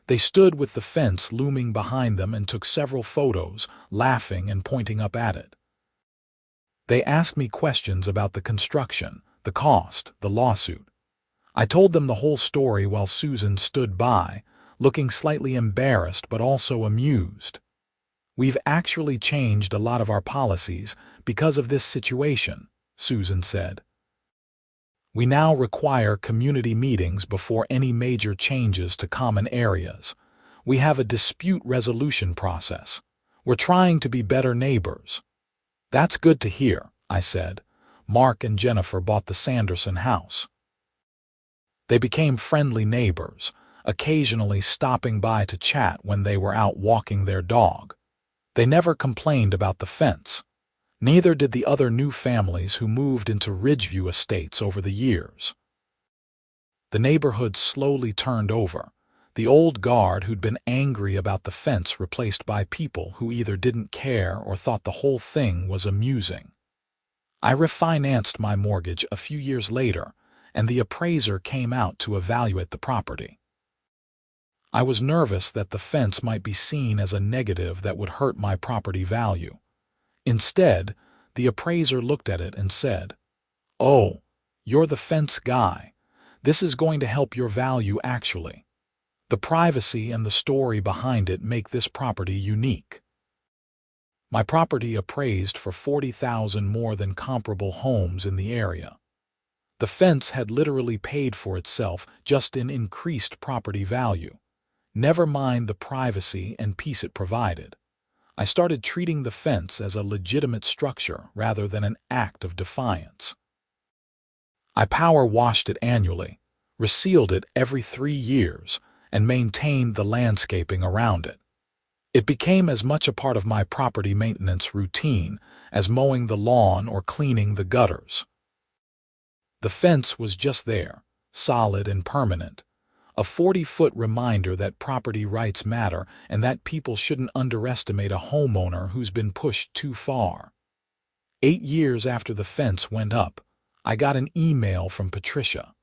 Speaker 1: They stood with the fence looming behind them and took several photos, laughing and pointing up at it. They asked me questions about the construction, the cost, the lawsuit. I told them the whole story while Susan stood by, looking slightly embarrassed but also amused. "We've actually changed a lot of our policies because of this situation," Susan said. "We now require community meetings before any major changes to common areas. We have a dispute resolution process. We're trying to be better neighbors." "That's good to hear," I said. Mark and Jennifer bought the Sanderson house. They became friendly neighbors, occasionally stopping by to chat when they were out walking their dog. They never complained about the fence. Neither did the other new families who moved into Ridgeview Estates over the years. The neighborhood slowly turned over, the old guard who'd been angry about the fence replaced by people who either didn't care or thought the whole thing was amusing. I refinanced my mortgage a few years later, and the appraiser came out to evaluate the property. I was nervous that the fence might be seen as a negative that would hurt my property value. Instead, the appraiser looked at it and said, "Oh, you're the fence guy. This is going to help your value actually. The privacy and the story behind it make this property unique." My property appraised for $40,000 more than comparable homes in the area. The fence had literally paid for itself just in increased property value. Never mind the privacy and peace it provided. I started treating the fence as a legitimate structure rather than an act of defiance. I power washed it annually, resealed it every 3 years, and maintained the landscaping around it. It became as much a part of my property maintenance routine as mowing the lawn or cleaning the gutters. The fence was just there, solid and permanent, a 40-foot reminder that property rights matter and that people shouldn't underestimate a homeowner who's been pushed too far. 8 years after the fence went up, I got an email from Patricia.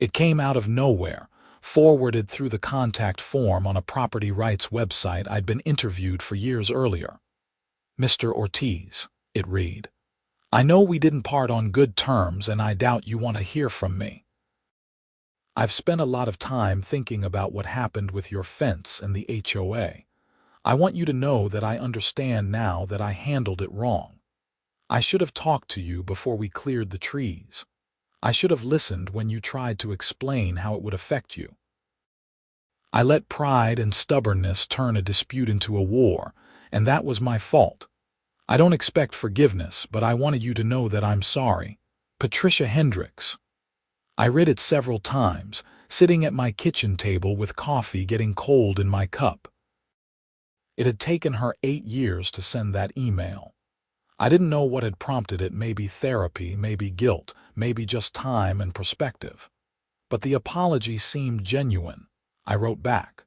Speaker 1: It came out of nowhere, forwarded through the contact form on a property rights website I'd been interviewed for years earlier. "Mr. Ortiz," it read, "I know we didn't part on good terms and I doubt you want to hear from me. I've spent a lot of time thinking about what happened with your fence and the HOA. I want you to know that I understand now that I handled it wrong. I should have talked to you before we cleared the trees. I should have listened when you tried to explain how it would affect you. I let pride and stubbornness turn a dispute into a war, and that was my fault. I don't expect forgiveness, but I wanted you to know that I'm sorry. Patricia Hendricks." I read it several times, sitting at my kitchen table with coffee getting cold in my cup. It had taken her 8 years to send that email. I didn't know what had prompted it, maybe therapy, maybe guilt, maybe just time and perspective. But the apology seemed genuine. I wrote back,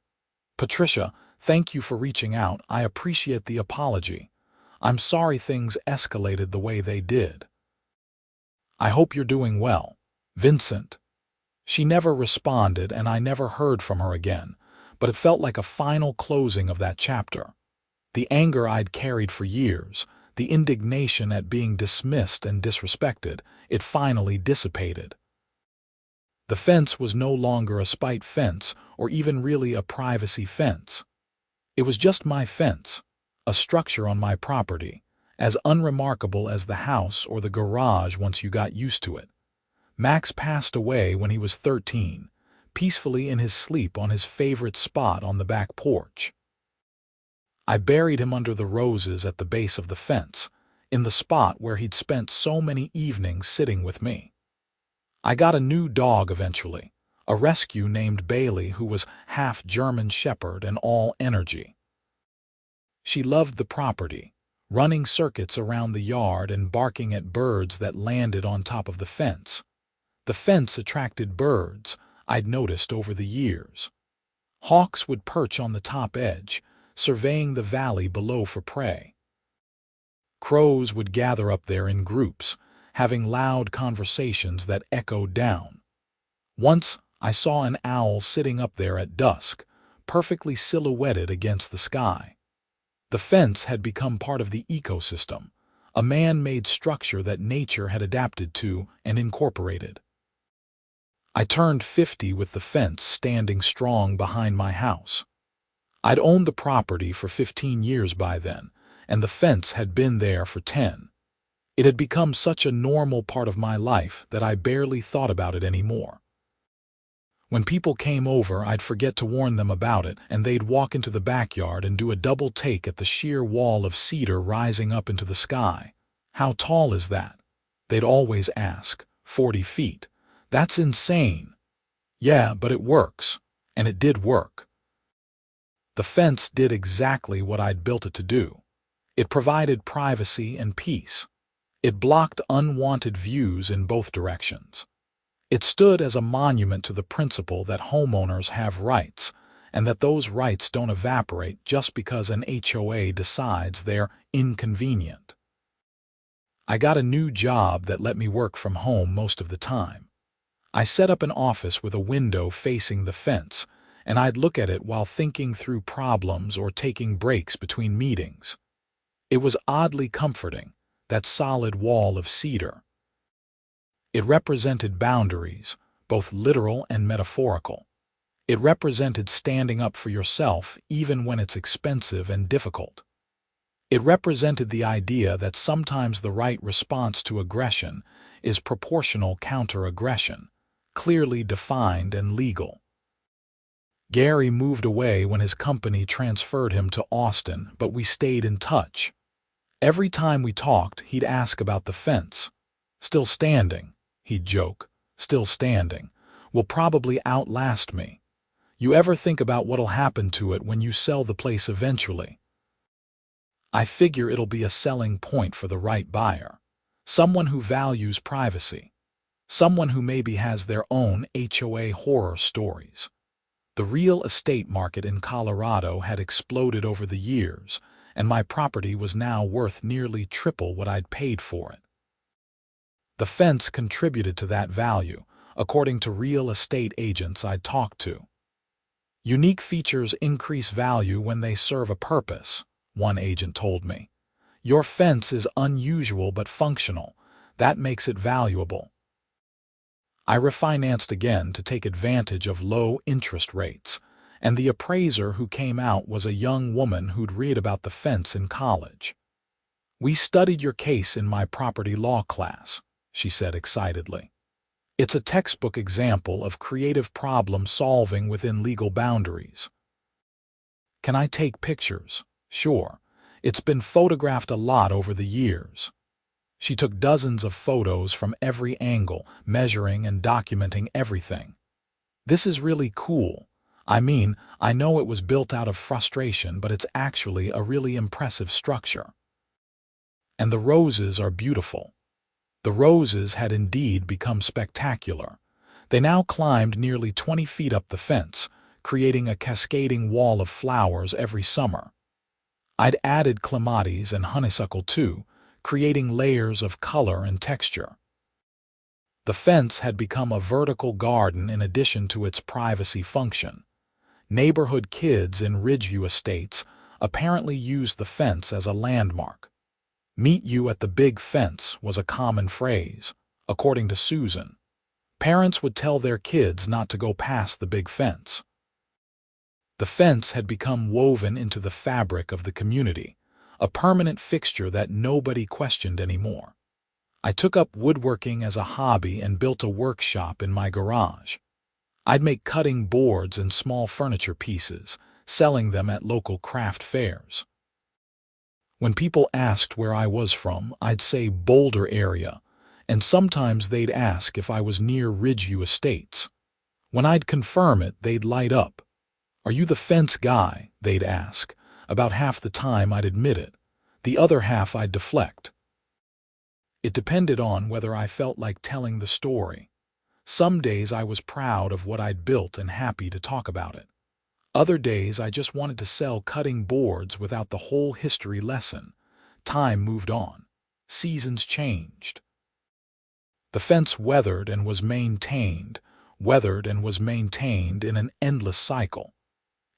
Speaker 1: "Patricia, thank you for reaching out. I appreciate the apology. I'm sorry things escalated the way they did. I hope you're doing well. Vincent." She never responded and I never heard from her again, but it felt like a final closing of that chapter. The anger I'd carried for years, the indignation at being dismissed and disrespected, it finally dissipated. The fence was no longer a spite fence or even really a privacy fence. It was just my fence, a structure on my property, as unremarkable as the house or the garage once you got used to it. Max passed away when he was 13, peacefully in his sleep on his favorite spot on the back porch. I buried him under the roses at the base of the fence, in the spot where he'd spent so many evenings sitting with me. I got a new dog eventually, a rescue named Bailey who was half German Shepherd and all energy. She loved the property, running circuits around the yard and barking at birds that landed on top of the fence. The fence attracted birds, I'd noticed over the years. Hawks would perch on the top edge, surveying the valley below for prey. Crows would gather up there in groups, having loud conversations that echoed down. Once, I saw an owl sitting up there at dusk, perfectly silhouetted against the sky. The fence had become part of the ecosystem, a man-made structure that nature had adapted to and incorporated. I turned 50 with the fence standing strong behind my house. I'd owned the property for 15 years by then, and the fence had been there for 10. It had become such a normal part of my life that I barely thought about it anymore. When people came over, I'd forget to warn them about it, and they'd walk into the backyard and do a double take at the sheer wall of cedar rising up into the sky. "How tall is that?" They'd always ask. 40 feet. "That's insane." "Yeah, but it works." And it did work. The fence did exactly what I'd built it to do. It provided privacy and peace. It blocked unwanted views in both directions. It stood as a monument to the principle that homeowners have rights, and that those rights don't evaporate just because an HOA decides they're inconvenient. I got a new job that let me work from home most of the time. I set up an office with a window facing the fence, and I'd look at it while thinking through problems or taking breaks between meetings. It was oddly comforting, that solid wall of cedar. It represented boundaries, both literal and metaphorical. It represented standing up for yourself even when it's expensive and difficult. It represented the idea that sometimes the right response to aggression is proportional counter-aggression, clearly defined and legal. Gary moved away when his company transferred him to Austin, but we stayed in touch. Every time we talked, he'd ask about the fence. "Still standing," he'd joke. "Still standing. Will probably outlast me. You ever think about what'll happen to it when you sell the place eventually?" I figure it'll be a selling point for the right buyer. Someone who values privacy. Someone who maybe has their own HOA horror stories. The real estate market in Colorado had exploded over the years, and my property was now worth nearly triple what I'd paid for it. The fence contributed to that value, according to real estate agents I'd talked to. Unique features increase value when they serve a purpose, one agent told me. Your fence is unusual but functional. That makes it valuable. I refinanced again to take advantage of low interest rates, and the appraiser who came out was a young woman who'd read about the fence in college. "We studied your case in my property law class," she said excitedly. "It's a textbook example of creative problem solving within legal boundaries." "Can I take pictures?" "Sure. It's been photographed a lot over the years." She took dozens of photos from every angle, measuring and documenting everything. "This is really cool. I mean, I know it was built out of frustration, but it's actually a really impressive structure. And the roses are beautiful." The roses had indeed become spectacular. They now climbed nearly 20 feet up the fence, creating a cascading wall of flowers every summer. I'd added clematis and honeysuckle too, creating layers of color and texture. The fence had become a vertical garden in addition to its privacy function. Neighborhood kids in Ridgeview estates apparently used the fence as a landmark. "Meet you at the big fence" was a common phrase, according to Susan. Parents would tell their kids not to go past the big fence. The fence had become woven into the fabric of the community, a permanent fixture that nobody questioned anymore. I took up woodworking as a hobby and built a workshop in my garage. I'd make cutting boards and small furniture pieces, selling them at local craft fairs. When people asked where I was from, I'd say Boulder area, and sometimes they'd ask if I was near Ridgeview Estates. When I'd confirm it, they'd light up. "Are you the fence guy?" they'd ask. About half the time I'd admit it. The other half I'd deflect. It depended on whether I felt like telling the story. Some days I was proud of what I'd built and happy to talk about it. Other days I just wanted to sell cutting boards without the whole history lesson. Time moved on. Seasons changed. The fence weathered and was maintained in an endless cycle.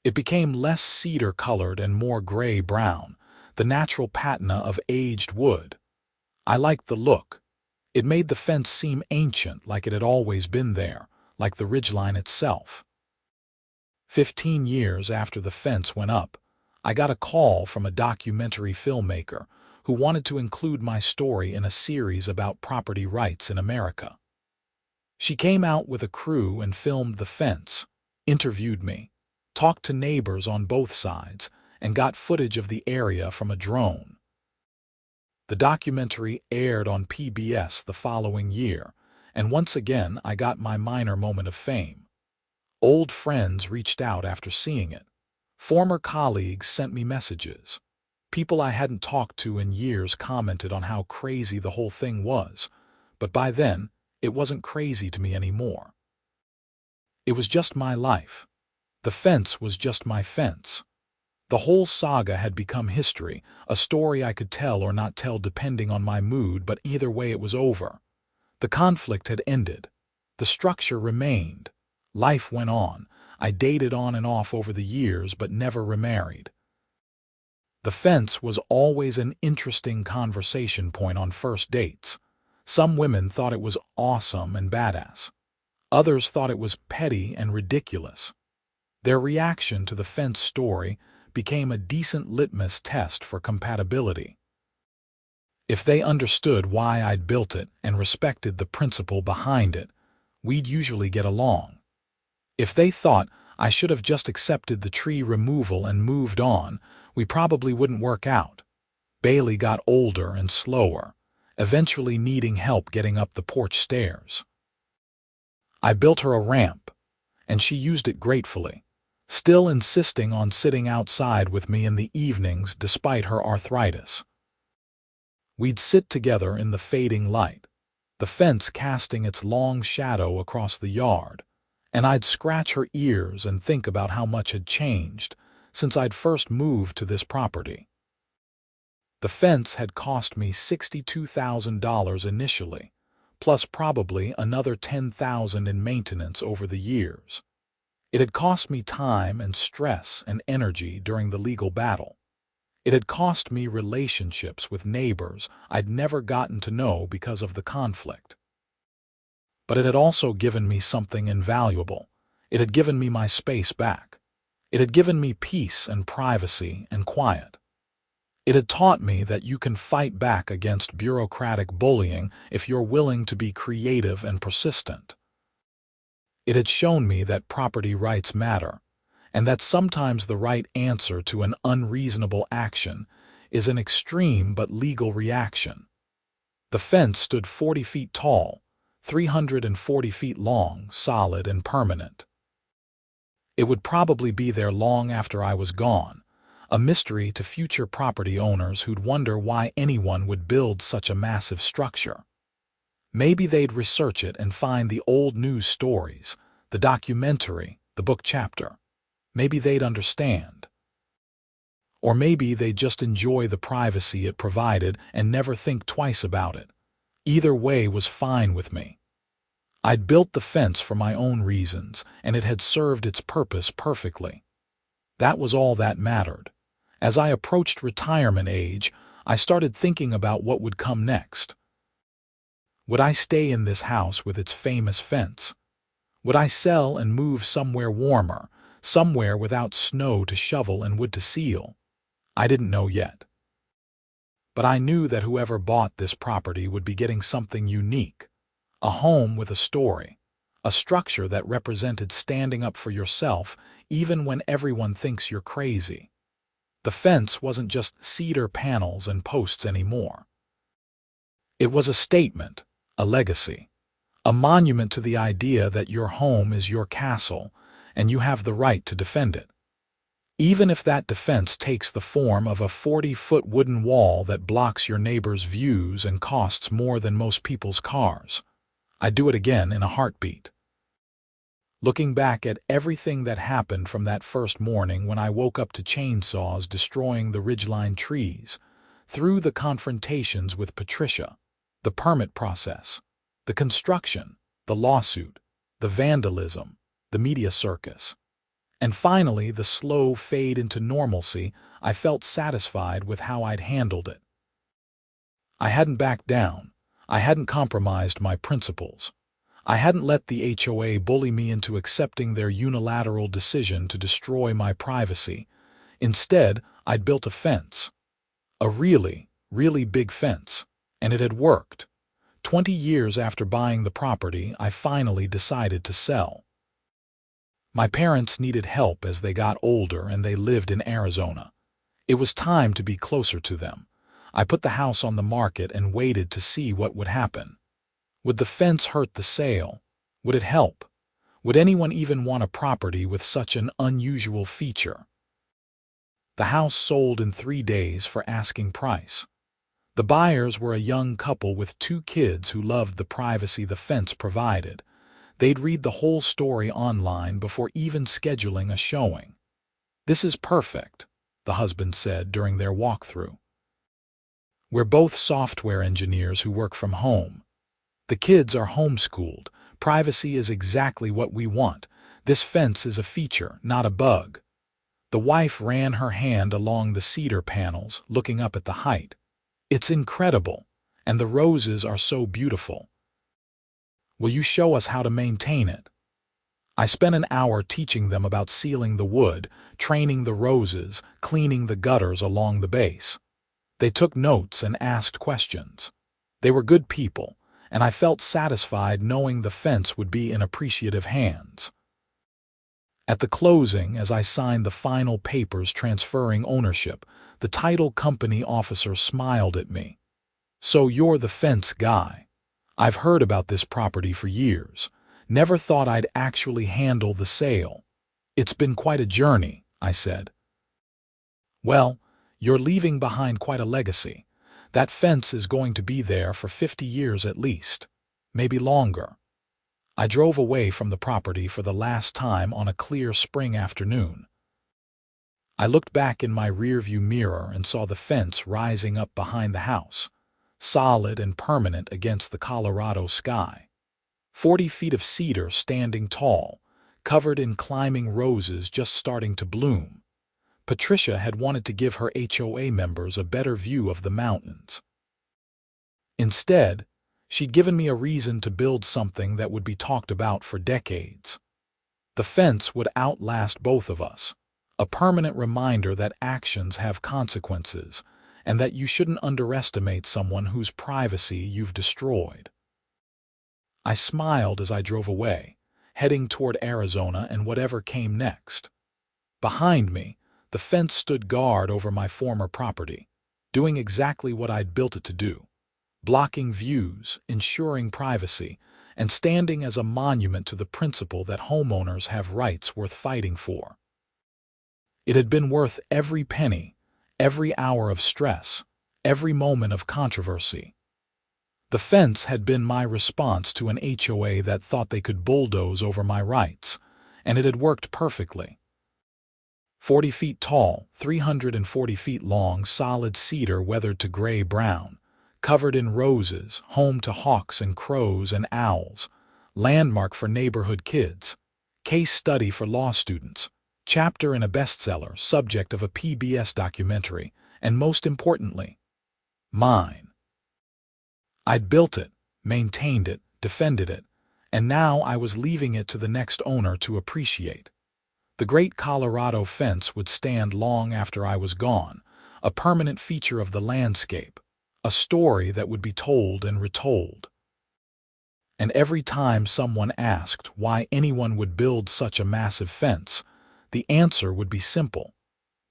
Speaker 1: It became less cedar-colored and more gray-brown, the natural patina of aged wood. I liked the look. It made the fence seem ancient, like it had always been there, like the ridgeline itself. 15 years after the fence went up, I got a call from a documentary filmmaker who wanted to include my story in a series about property rights in America. She came out with a crew and filmed the fence, interviewed me, talked to neighbors on both sides, and got footage of the area from a drone. The documentary aired on PBS the following year, and once again I got my minor moment of fame. Old friends reached out after seeing it. Former colleagues sent me messages. People I hadn't talked to in years commented on how crazy the whole thing was, but by then, it wasn't crazy to me anymore. It was just my life. The fence was just my fence. The whole saga had become history, a story I could tell or not tell depending on my mood, but either way it was over. The conflict had ended. The structure remained. Life went on. I dated on and off over the years, but never remarried. The fence was always an interesting conversation point on first dates. Some women thought it was awesome and badass. Others thought it was petty and ridiculous. Their reaction to the fence story became a decent litmus test for compatibility. If they understood why I'd built it and respected the principle behind it, we'd usually get along. If they thought I should have just accepted the tree removal and moved on, we probably wouldn't work out. Bailey got older and slower, eventually needing help getting up the porch stairs. I built her a ramp, and she used it gratefully, still insisting on sitting outside with me in the evenings despite her arthritis. We'd sit together in the fading light, the fence casting its long shadow across the yard, and I'd scratch her ears and think about how much had changed since I'd first moved to this property. The fence had cost me $62,000 initially, plus probably another $10,000 in maintenance over the years. It had cost me time and stress and energy during the legal battle. It had cost me relationships with neighbors I'd never gotten to know because of the conflict. But it had also given me something invaluable. It had given me my space back. It had given me peace and privacy and quiet. It had taught me that you can fight back against bureaucratic bullying if you're willing to be creative and persistent. It had shown me that property rights matter, and that sometimes the right answer to an unreasonable action is an extreme but legal reaction. The fence stood 40 feet tall, 340 feet long, solid and permanent. It would probably be there long after I was gone, a mystery to future property owners who'd wonder why anyone would build such a massive structure. Maybe they'd research it and find the old news stories, the documentary, the book chapter. Maybe they'd understand. Or maybe they'd just enjoy the privacy it provided and never think twice about it. Either way was fine with me. I'd built the fence for my own reasons, and it had served its purpose perfectly. That was all that mattered. As I approached retirement age, I started thinking about what would come next. Would I stay in this house with its famous fence? Would I sell and move somewhere warmer, somewhere without snow to shovel and wood to seal? I didn't know yet. But I knew that whoever bought this property would be getting something unique, a home with a story, a structure that represented standing up for yourself even when everyone thinks you're crazy. The fence wasn't just cedar panels and posts anymore. It was a statement, a legacy, a monument to the idea that your home is your castle and you have the right to defend it. Even if that defense takes the form of a 40-foot wooden wall that blocks your neighbor's views and costs more than most people's cars, I'd do it again in a heartbeat. Looking back at everything that happened from that first morning when I woke up to chainsaws destroying the Ridgeline trees, through the confrontations with Patricia, the permit process, the construction, the lawsuit, the vandalism, the media circus, and finally the slow fade into normalcy, I felt satisfied with how I'd handled it. I hadn't backed down. I hadn't compromised my principles. I hadn't let the HOA bully me into accepting their unilateral decision to destroy my privacy. Instead, I'd built a fence. A really, really big fence. And it had worked. 20 years after buying the property, I finally decided to sell. My parents needed help as they got older and they lived in Arizona. It was time to be closer to them. I put the house on the market and waited to see what would happen. Would the fence hurt the sale? Would it help? Would anyone even want a property with such an unusual feature? The house sold in 3 days for asking price. The buyers were a young couple with 2 kids who loved the privacy the fence provided. They'd read the whole story online before even scheduling a showing. "This is perfect," the husband said during their walkthrough. "We're both software engineers who work from home. The kids are homeschooled. Privacy is exactly what we want. This fence is a feature, not a bug." The wife ran her hand along the cedar panels, looking up at the height. "It's incredible, and the roses are so beautiful. Will you show us how to maintain it?" I spent an hour teaching them about sealing the wood, training the roses, cleaning the gutters along the base. They took notes and asked questions. They were good people, and I felt satisfied knowing the fence would be in appreciative hands. At the closing, as I signed the final papers transferring ownership, the title company officer smiled at me. "So you're the fence guy. I've heard about this property for years. Never thought I'd actually handle the sale. It's been quite a journey," I said. "Well, you're leaving behind quite a legacy. That fence is going to be there for 50 years at least, maybe longer." I drove away from the property for the last time on a clear spring afternoon. I looked back in my rearview mirror and saw the fence rising up behind the house, solid and permanent against the Colorado sky. 40 feet of cedar standing tall, covered in climbing roses just starting to bloom. Patricia had wanted to give her HOA members a better view of the mountains. Instead, she'd given me a reason to build something that would be talked about for decades. The fence would outlast both of us, a permanent reminder that actions have consequences and that you shouldn't underestimate someone whose privacy you've destroyed. I smiled as I drove away, heading toward Arizona and whatever came next. Behind me, the fence stood guard over my former property, doing exactly what I'd built it to do, blocking views, ensuring privacy, and standing as a monument to the principle that homeowners have rights worth fighting for. It had been worth every penny, every hour of stress, every moment of controversy. The fence had been my response to an HOA that thought they could bulldoze over my rights, and it had worked perfectly. 40 feet tall, 340 feet long, solid cedar weathered to gray-brown, covered in roses, home to hawks and crows and owls, landmark for neighborhood kids, case study for law students, chapter in a bestseller, subject of a PBS documentary, and most importantly, mine. I'd built it, maintained it, defended it, and now I was leaving it to the next owner to appreciate. The great Colorado fence would stand long after I was gone, a permanent feature of the landscape, a story that would be told and retold. And every time someone asked why anyone would build such a massive fence, the answer would be simple: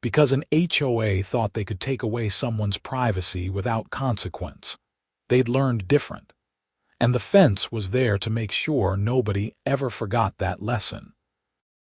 Speaker 1: because an HOA thought they could take away someone's privacy without consequence. They'd learned different, and the fence was there to make sure nobody ever forgot that lesson.